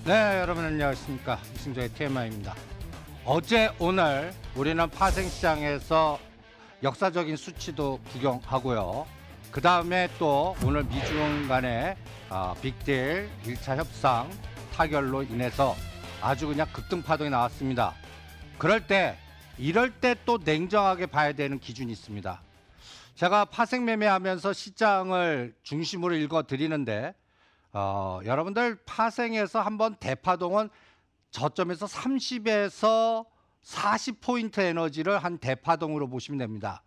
네, 여러분 안녕하십니까. 이승조의 TMI입니다. 어제 오늘 우리는 파생시장에서 역사적인 수치도 구경하고요. 그 다음에 또 오늘 미중 간의 빅딜 1차 협상 타결로 인해서 아주 그냥 급등파동이 나왔습니다. 이럴 때 또 냉정하게 봐야 되는 기준이 있습니다. 제가 파생 매매하면서 시장을 중심으로 읽어 드리는데 여러분들 파생에서 한번 대파동은 저점에서 30에서 40포인트 에너지를 한 대파동으로 보시면 됩니다.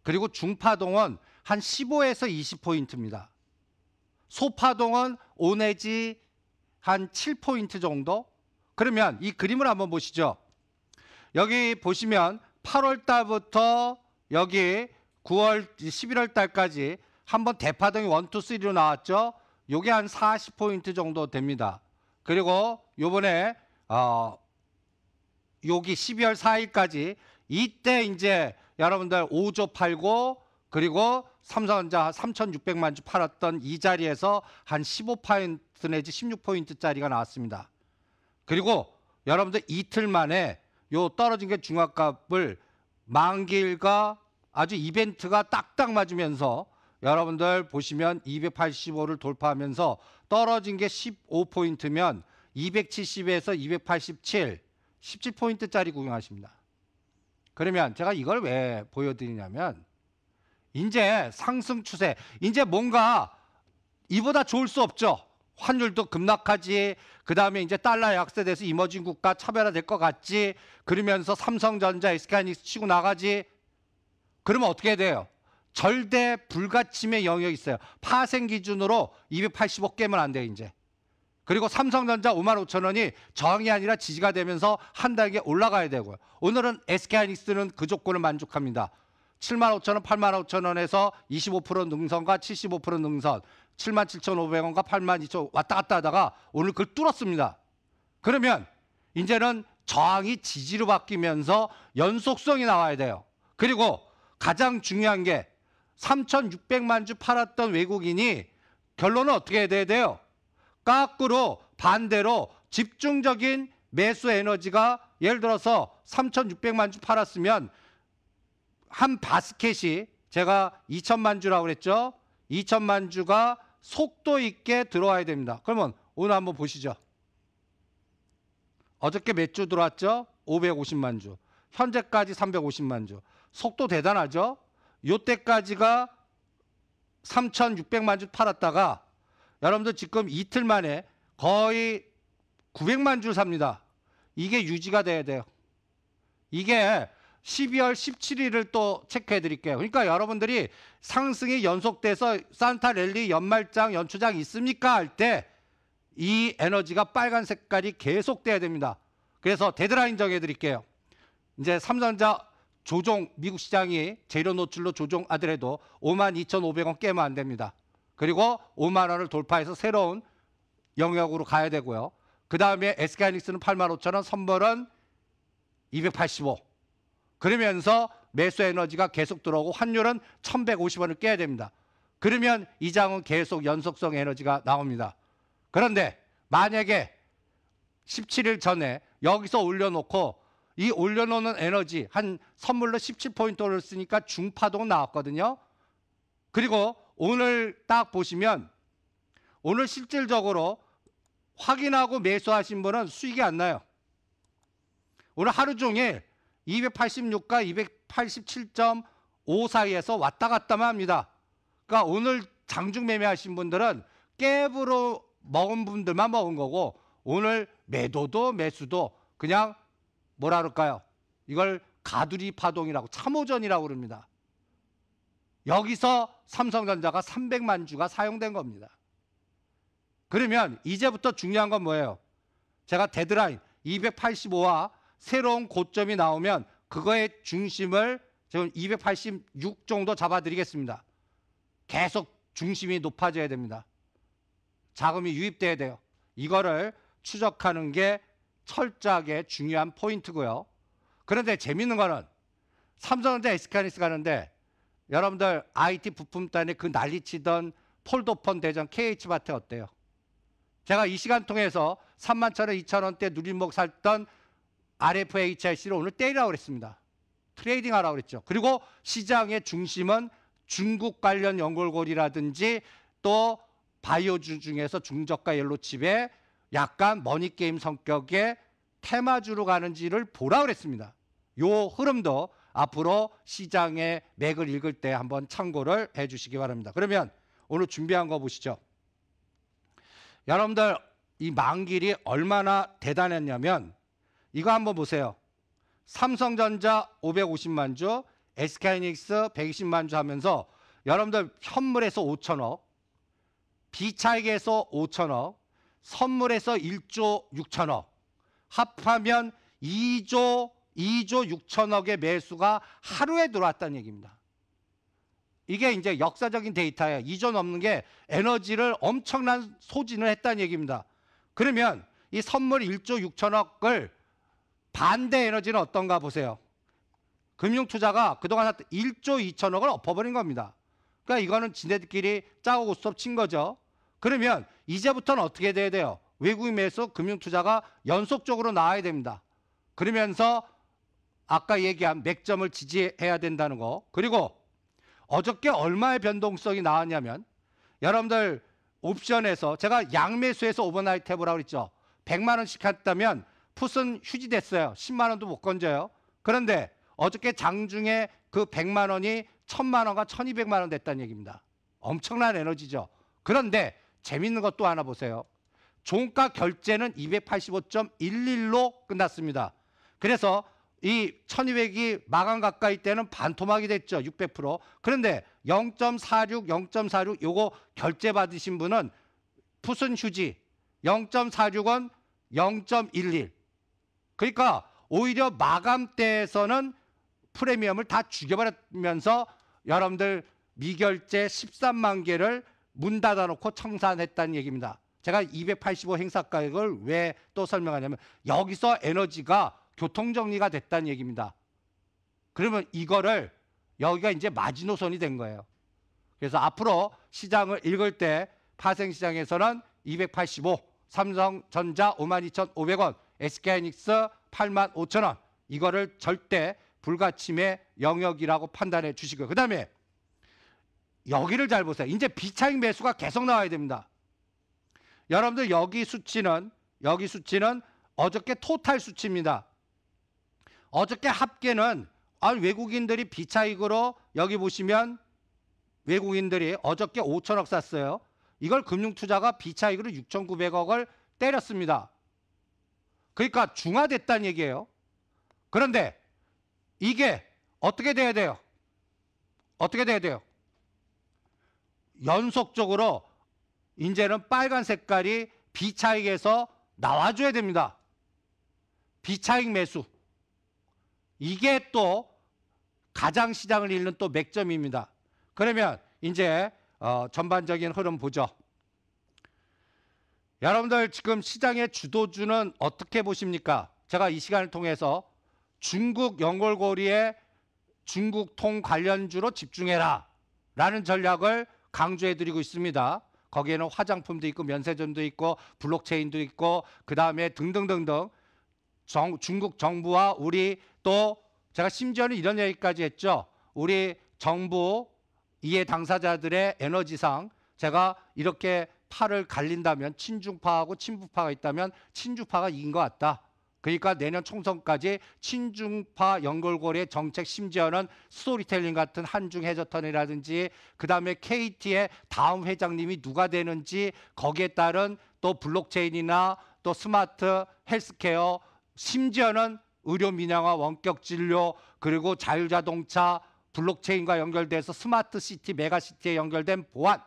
그리고 중파동은 한 15에서 20포인트입니다. 소파동은 5 내지 한 7포인트 정도? 그러면 이 그림을 한번 보시죠. 여기 보시면 8월 달부터 여기 9월, 11월 달까지 한번 대파동이 1, 2, 3로 나왔죠. 요게 한 40포인트 정도 됩니다. 그리고 요번에 여기 12월 4일까지 이때 이제 여러분들 5조 팔고 그리고 삼성전자 3,600만 주 팔았던 이 자리에서 한 15포인트 내지 16포인트짜리가 나왔습니다. 그리고 여러분들 이틀 만에 요 떨어진 게 중앙값을 만기일과 아주 이벤트가 딱딱 맞으면서 여러분들 보시면 285를 돌파하면서 떨어진 게 15포인트면 270에서 287, 17포인트짜리 구경하십니다. 그러면 제가 이걸 왜 보여드리냐면 이제 상승 추세, 이제 뭔가 이보다 좋을 수 없죠. 환율도 급락하지, 그 다음에 이제 달러 약세돼서 이머징 국가 차별화될 것 같지, 그러면서 삼성전자, SK하이닉스 치고 나가지. 그러면 어떻게 돼요? 절대 불가침의 영역이 있어요. 파생 기준으로 285 깨면 안 돼요, 이제. 그리고 삼성전자 55,000원이 저항이 아니라 지지가 되면서 한 단계 올라가야 되고요. 오늘은 SK하이닉스는 그 조건을 만족합니다. 75,000원, 85,000원에서 25% 능선과 75% 능선, 77,500원과 82,000원 왔다 갔다 하다가 오늘 그걸 뚫었습니다. 그러면 이제는 저항이 지지로 바뀌면서 연속성이 나와야 돼요. 그리고 가장 중요한 게 3,600만 주 팔았던 외국인이 결론은 어떻게 돼야 돼요? 거꾸로 반대로 집중적인 매수 에너지가 예를 들어서 3,600만 주 팔았으면 한 바스켓이 제가 2천만 주라고 그랬죠? 2천만 주가 속도 있게 들어와야 됩니다. 그러면 오늘 한번 보시죠. 어저께 몇 주 들어왔죠? 550만 주. 현재까지 350만 주. 속도 대단하죠? 요때까지가 3,600만 주 팔았다가 여러분들 지금 이틀 만에 거의 900만 주 삽니다. 이게 유지가 돼야 돼요. 이게 12월 17일을 또 체크해 드릴게요. 그러니까 여러분들이 상승이 연속돼서 산타 랠리 연말장 연초장 있습니까? 할 때 이 에너지가 빨간 색깔이 계속 돼야 됩니다. 그래서 데드라인 정해 드릴게요. 이제 삼성전자 조종 미국 시장이 재료 노출로 조종하더라도 52,500원 깨면 안 됩니다. 그리고 5만 원을 돌파해서 새로운 영역으로 가야 되고요. 그 다음에 SK하이닉스는 85,000원, 선물은 285. 그러면서 매수 에너지가 계속 들어오고 환율은 1,150원을 깨야 됩니다. 그러면 이 장은 계속 연속성 에너지가 나옵니다. 그런데 만약에 17일 전에 여기서 올려놓고 이 올려놓는 에너지 한 선물로 17포인트를 쓰니까 중파동 나왔거든요. 그리고 오늘 딱 보시면 오늘 실질적으로 확인하고 매수하신 분은 수익이 안 나요. 오늘 하루 종일 286과 287.5 사이에서 왔다 갔다만 합니다. 그러니까 오늘 장중 매매하신 분들은 갭으로 먹은 분들만 먹은 거고 오늘 매도도 매수도 그냥 뭐라 그럴까요? 이걸 가두리 파동이라고 참호전이라고 그럽니다. 여기서 삼성전자가 300만 주가 사용된 겁니다. 그러면 이제부터 중요한 건 뭐예요? 제가 데드라인 285와 새로운 고점이 나오면 그거의 중심을 지금 286 정도 잡아드리겠습니다. 계속 중심이 높아져야 됩니다. 자금이 유입돼야 돼요. 이거를 추적하는 게 철저하게 중요한 포인트고요. 그런데 재밌는 거는 삼성전자 SK하이닉스 가는데 여러분들 IT 부품단에 그 난리치던 폴더폰 대전 KH바트 어때요? 제가 이 시간 통해서 31,000원, 2,000원대 누림목 살던 RFHIC를 오늘 때리라고 그랬습니다. 트레이딩 하라고 그랬죠. 그리고 시장의 중심은 중국 관련 연골고리라든지 또 바이오주 중에서 중저가 옐로칩에 약간 머니게임 성격의 테마주로 가는지를 보라고 그랬습니다. 요 흐름도 앞으로 시장의 맥을 읽을 때 한번 참고를 해 주시기 바랍니다. 그러면 오늘 준비한 거 보시죠. 여러분들 이 만길이 얼마나 대단했냐면 이거 한번 보세요. 삼성전자 550만 주, SK하이닉스 120만 주 하면서 여러분들 현물에서 5천억, 비차익에서 5천억, 선물에서 1조 6천억, 합하면 2조 6천억의 매수가 하루에 들어왔다는 얘기입니다. 이게 이제 역사적인 데이터예요. 2조 넘는 게 에너지를 엄청난 소진을 했다는 얘기입니다. 그러면 이 선물 1조 6천억을 반대 에너지는 어떤가 보세요. 금융투자가 그동안 1조 2천억을 엎어버린 겁니다. 그러니까 이거는 지네들끼리 짜고 고스톱 친 거죠. 그러면 이제부터는 어떻게 돼야 돼요? 외국인 매수 금융투자가 연속적으로 나와야 됩니다. 그러면서 아까 얘기한 맥점을 지지해야 된다는 거. 그리고 어저께 얼마의 변동성이 나왔냐면 여러분들 옵션에서 제가 양매수해서 오버나이트 해보라고 그랬죠. 100만 원씩 했다면 풋은 휴지됐어요. 10만 원도 못 건져요. 그런데 어저께 장중에 그 100만 원이 1000만 원과 1200만 원 됐다는 얘기입니다. 엄청난 에너지죠. 그런데 재밌는 것도 하나 보세요. 종가 결제는 285.11로 끝났습니다. 그래서 이 1200이 마감 가까이 때는 반토막이 됐죠. 600%. 그런데 0.46, 0.46 요거 결제 받으신 분은 풋은 휴지 0.46원 0.11. 그러니까 오히려 마감대에서는 프리미엄을 다 죽여버리면서 여러분들 미결제 13만 개를 문 닫아놓고 청산했다는 얘기입니다. 제가 285 행사가액을 왜 또 설명하냐면 여기서 에너지가 교통정리가 됐다는 얘기입니다. 그러면 이거를 여기가 이제 마지노선이 된 거예요. 그래서 앞으로 시장을 읽을 때 파생시장에서는 285, 삼성전자 52,500원, SK하이닉스 85,000원 이거를 절대 불가침의 영역이라고 판단해 주시고요. 그 다음에 여기를 잘 보세요. 이제 비차익 매수가 계속 나와야 됩니다. 여러분들 여기 수치는 어저께 토탈 수치입니다. 어저께 합계는 외국인들이 비차익으로 여기 보시면 외국인들이 어저께 5천억 샀어요. 이걸 금융투자가 비차익으로 6,900억을 때렸습니다. 그러니까 중화됐다는 얘기예요. 그런데 이게 어떻게 돼야 돼요? 어떻게 돼야 돼요? 연속적으로 이제는 빨간 색깔이 비차익에서 나와줘야 됩니다. 비차익 매수. 이게 또 가장 시장을 읽는 또 맥점입니다. 그러면 이제 전반적인 흐름 보죠. 여러분들 지금 시장의 주도주는 어떻게 보십니까? 제가 이 시간을 통해서 중국 연골고리의 중국통 관련주로 집중해라 라는 전략을 강조해드리고 있습니다. 거기에는 화장품도 있고 면세점도 있고 블록체인도 있고 그 다음에 등등등등 중국 정부와 우리 또 제가 심지어는 이런 얘기까지 했죠. 우리 정부 이해 당사자들의 에너지상 제가 이렇게 파를 갈린다면 친중파하고 친부파가 있다면 친주파가 이긴 것 같다. 그러니까 내년 총선까지 친중파 연골고리의 정책 심지어는 스토리텔링 같은 한중 해저턴이라든지 그 다음에 KT의 다음 회장님이 누가 되는지 거기에 따른 또 블록체인이나 또 스마트 헬스케어 심지어는 의료 민영화 원격 진료 그리고 자율자동차 블록체인과 연결돼서 스마트 시티 메가시티에 연결된 보안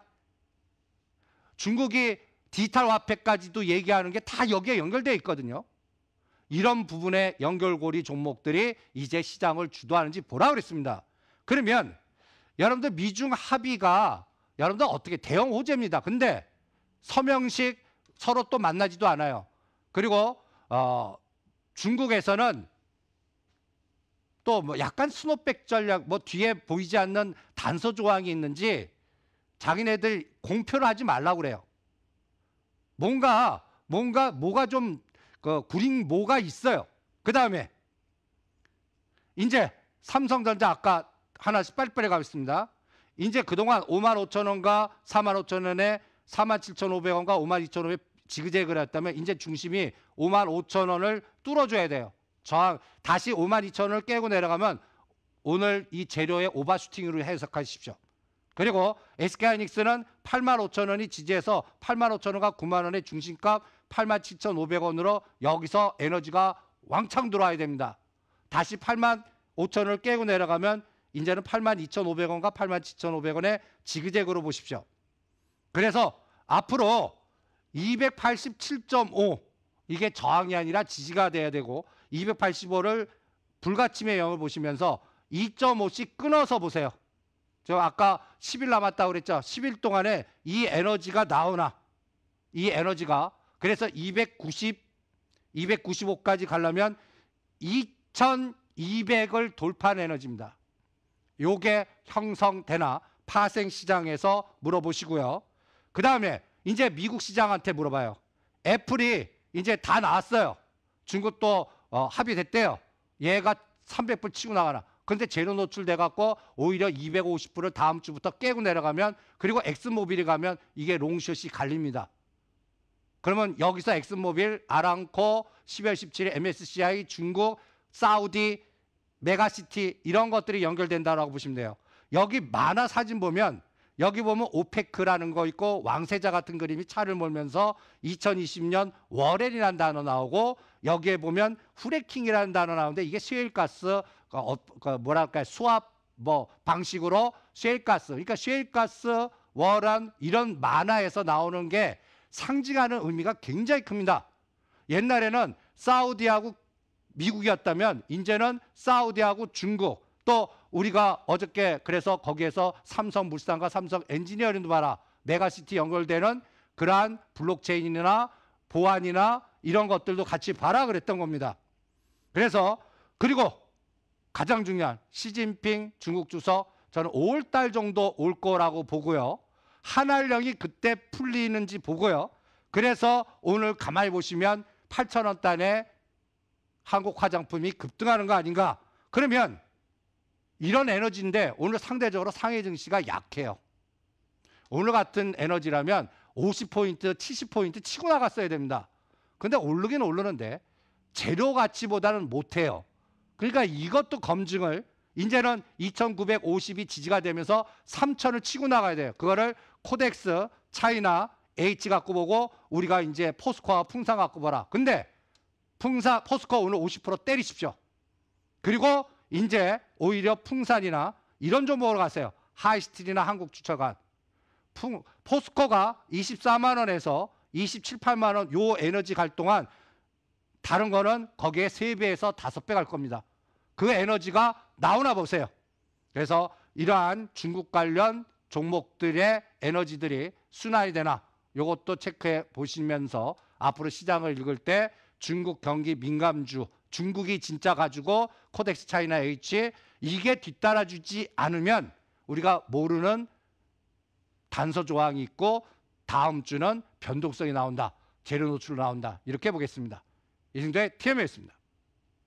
중국이 디지털 화폐까지도 얘기하는 게 다 여기에 연결되어 있거든요. 이런 부분의 연결고리 종목들이 이제 시장을 주도하는지 보라 그랬습니다. 그러면 여러분들 미중 합의가 여러분들 어떻게 대형 호재입니다. 근데 서명식 서로 또 만나지도 않아요. 그리고 중국에서는 또 뭐 약간 스노백 전략 뭐 뒤에 보이지 않는 단서 조항이 있는지 자기네들 공표를 하지 말라고 그래요. 뭐가 좀 구린 뭐가 있어요. 그 다음에 이제 삼성전자 아까 하나씩 빨리빨리 가겠습니다. 이제 그동안 55,000원과 45,000원에 47,500원과 52,500원 지그재그를 했다면 이제 중심이 55,000원을 뚫어줘야 돼요. 저항 다시 52,000원을 깨고 내려가면 오늘 이 재료의 오버슈팅으로 해석하십시오. 그리고 SK하이닉스는 85,000원이 지지해서 85,000원과 9만원의 중심값 87,500원으로 여기서 에너지가 왕창 들어와야 됩니다. 다시 85,000원을 깨고 내려가면 이제는 82,500원과 87,500원의 지그재그로 보십시오. 그래서 앞으로 287.5 이게 저항이 아니라 지지가 돼야 되고 285를 불가침의 영을 보시면서 2.5씩 끊어서 보세요. 저 아까 10일 남았다고 그랬죠. 10일 동안에 이 에너지가 나오나 이 에너지가 그래서 295까지 가려면 2200을 돌파한 에너지입니다. 요게 형성되나 파생 시장에서 물어보시고요. 그 다음에 이제 미국 시장한테 물어봐요. 애플이 이제 다 나왔어요. 중국도 합의됐대요. 얘가 300불 치고 나가나. 근데 재료 노출돼 갖고 오히려 250불을 다음 주부터 깨고 내려가면 그리고 엑스모빌이 가면 이게 롱숏이 갈립니다. 그러면 여기서 엑스모빌, 아람코, 12월 17일 MSCI, 중국, 사우디, 메가시티 이런 것들이 연결된다라고 보시면 돼요. 여기 만화 사진 보면 여기 보면 오페크라는 거 있고 왕세자 같은 그림이 차를 몰면서 2020년 월엘이라는 단어 나오고 여기에 보면 후레킹이라는 단어 나오는데 이게 셰일가스 뭐랄까 수압 방식으로 셰일가스 그러니까 셰일가스 월안 이런 만화에서 나오는 게 상징하는 의미가 굉장히 큽니다. 옛날에는 사우디하고 미국이었다면 이제는 사우디하고 중국 또 우리가 어저께 그래서 거기에서 삼성물산과 삼성 엔지니어링도 봐라. 메가시티 연결되는 그러한 블록체인이나 보안이나 이런 것들도 같이 봐라 그랬던 겁니다. 그래서 그리고 가장 중요한 시진핑 중국 주석 저는 5월달 정도 올 거라고 보고요. 한알령이 그때 풀리는지 보고요. 그래서 오늘 가만히 보시면 8,000원단에 한국 화장품이 급등하는 거 아닌가. 그러면 이런 에너지인데 오늘 상대적으로 상해 증시가 약해요. 오늘 같은 에너지라면 50포인트, 70포인트 치고 나갔어야 됩니다. 근데 오르긴 오르는데 재료 가치보다는 못해요. 그러니까 이것도 검증을 이제는 2,950이 지지가 되면서 3,000을 치고 나가야 돼요. 그거를 코덱스, 차이나, H 갖고 보고 우리가 이제 포스코와 풍산 갖고 보라. 근데 포스코 오늘 50% 때리십시오. 그리고 이제 오히려 풍산이나 이런 종목으로 가세요. 하이스틸이나 한국주철관. 포스코가 24만 원에서 27, 8만 원 요 에너지 갈 동안 다른 거는 거기에 3배에서 5배 갈 겁니다. 그 에너지가 나오나 보세요. 그래서 이러한 중국 관련 종목들의 에너지들이 순환이 되나 요것도 체크해 보시면서 앞으로 시장을 읽을 때 중국 경기 민감주 중국이 진짜 가지고 코덱스 차이나 H 이게 뒤따라주지 않으면 우리가 모르는 단서 조항이 있고 다음 주는 변동성이 나온다. 재료 노출 나온다. 이렇게 보겠습니다. 이승도의 TMA였습니다.